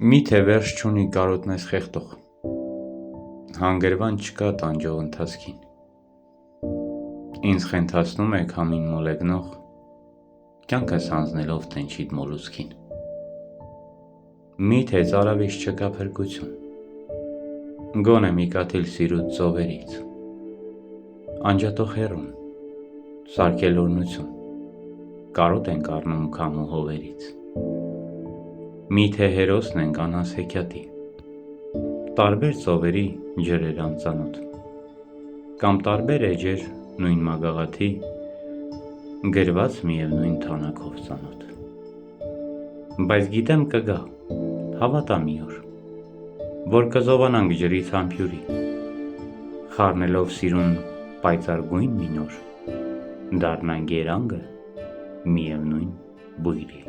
Միթե վերջ չունի կարոտն այս խեղդող, հանգրվան չկա տանջող ընթացքին, ինձ խենթացնում է քամին մոլեգնող, կյանքս հանձնելով տենչիդ մոլուցքին, միթե ծարավից չկա փրկություն, գոնե մի կաթիլ սիրուտ ծովերից, անջատող հեռուն, սարքել օրնություն, կարոտ ենք առնում քամու հովերից, միթե հերոսն ենք անհաս հեքիաթի, տարբեր ծովերի ջրեր անծանոթ, կամ տարբեր էջեր նույն մագաղաթի, գրված միևնույն թանաքով ծանոթ, բայց գիտեմ կգա, հավատա մի օր, որ կզովանանք ջրից համբյուրի, խառնելով սիրուն պայծառ գույն մի նոր, դառնանք երանգը միևնույն բույրի։